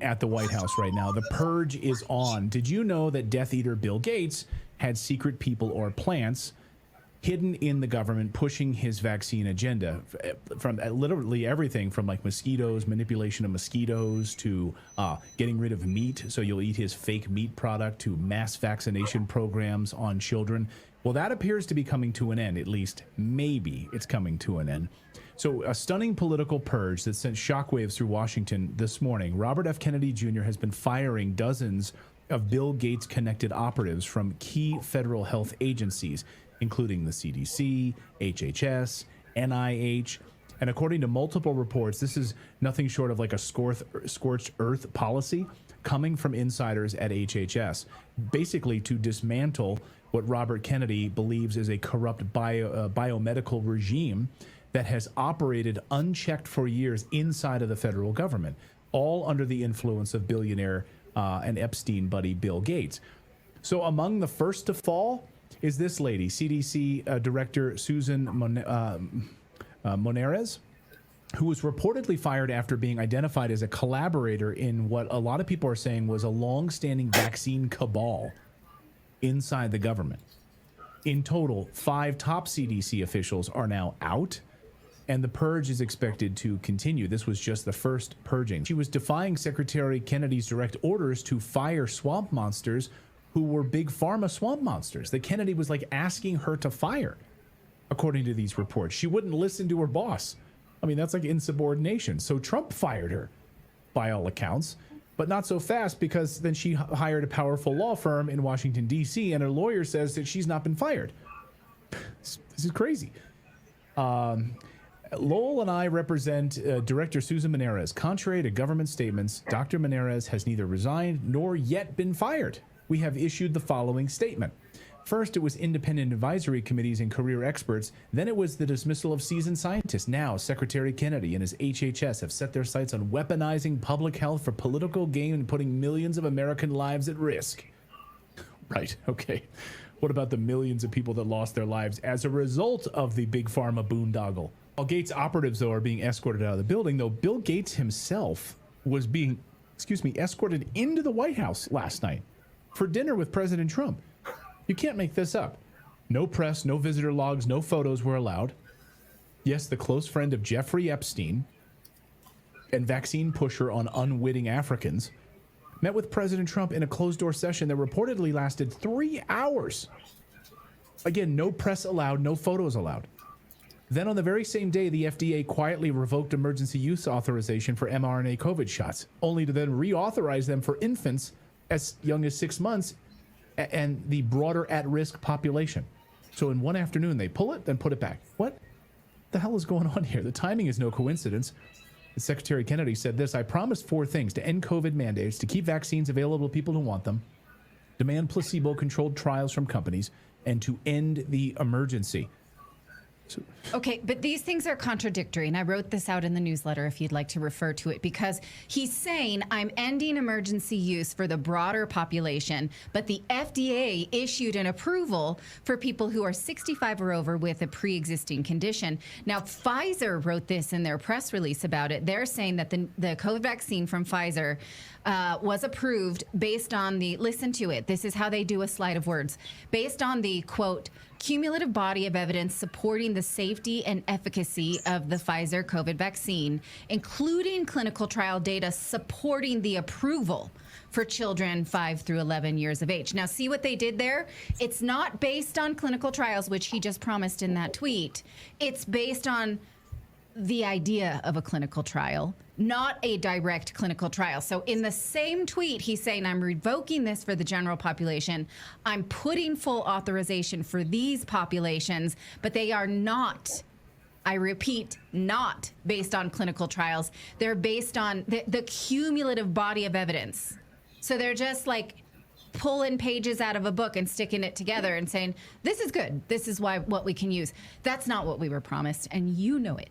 at the White House right now. The purge is on. Did you know that Death Eater Bill Gates had secret people or plants hidden in the government pushing his vaccine agenda, from literally everything from like mosquitoes, manipulation of mosquitoes, to getting rid of meat so you'll eat his fake meat product, to mass vaccination programs on children? Well, that appears to be coming to an end. At least maybe it's coming to an end. So a stunning political purge that sent shockwaves through Washington this morning. Robert F. Kennedy Jr. has been firing dozens of Bill Gates connected operatives from key federal health agencies, including the CDC, HHS, NIH. And according to multiple reports, this is nothing short of like a scorched earth policy coming from insiders at HHS, basically to dismantle what Robert Kennedy believes is a corrupt biomedical regime that has operated unchecked for years inside of the federal government, all under the influence of billionaire and Epstein buddy Bill Gates. So among the first to fall is this lady, CDC Director Susan Monarez, who was reportedly fired after being identified as a collaborator in what a lot of people are saying was a long-standing vaccine cabal inside the government. In total, 5 top CDC officials are now out, and the purge is expected to continue. This was just the first purging. She was defying Secretary Kennedy's direct orders to fire swamp monsters who were big pharma swamp monsters that Kennedy was like asking her to fire, according to these reports. She wouldn't listen to her boss. I mean, that's like insubordination. So Trump fired her, by all accounts, but not so fast, because then she hired a powerful law firm in Washington, D.C., and her lawyer says that she's not been fired. This is crazy. Lowell and I represent Director Susan Monarez. Contrary to government statements, Dr. Monarez has neither resigned nor yet been fired. We have issued the following statement. First, it was independent advisory committees and career experts. Then it was the dismissal of seasoned scientists. Now, Secretary Kennedy and his HHS have set their sights on weaponizing public health for political gain and putting millions of American lives at risk. Right, okay. What about the millions of people that lost their lives as a result of the big pharma boondoggle? While Gates operatives, though, are being escorted out of the building, though, Bill Gates himself was being, escorted into the White House last night for dinner with President Trump. You can't make this up. No press, no visitor logs, no photos were allowed. Yes, the close friend of Jeffrey Epstein and vaccine pusher on unwitting Africans met with President Trump in a closed-door session that reportedly lasted 3 hours. Again, no press allowed, no photos allowed. Then on the very same day, the FDA quietly revoked emergency use authorization for mRNA COVID shots, only to then reauthorize them for infants as young as 6 months and the broader at-risk population. So in one afternoon, they pull it, then put it back. What the hell is going on here? The timing is no coincidence. Secretary Kennedy said this: I promised 4 things: to end COVID mandates, to keep vaccines available to people who want them, demand placebo-controlled trials from companies, and to end the emergency. Okay, but these things are contradictory, and I wrote this out in the newsletter if you'd like to refer to it, because he's saying I'm ending emergency use for the broader population, but the FDA issued an approval for people who are 65 or over with a pre-existing condition. Now, Pfizer wrote this in their press release about it. They're saying that the COVID vaccine from Pfizer was approved based on the, listen to it, this is how they do a slide of words, based on the, quote, cumulative body of evidence supporting the safety and efficacy of the Pfizer COVID vaccine, including clinical trial data supporting the approval for children 5 through 11 years of age. Now, see what they did there? It's not based on clinical trials, which he just promised in that tweet. It's based on the idea of a clinical trial, not a direct clinical trial. So in the same tweet, he's saying, I'm revoking this for the general population. I'm putting full authorization for these populations, but they are not, I repeat, not based on clinical trials. They're based on the cumulative body of evidence. So they're just like pulling pages out of a book and sticking it together and saying, this is good. This is what we can use. That's not what we were promised, and you know it.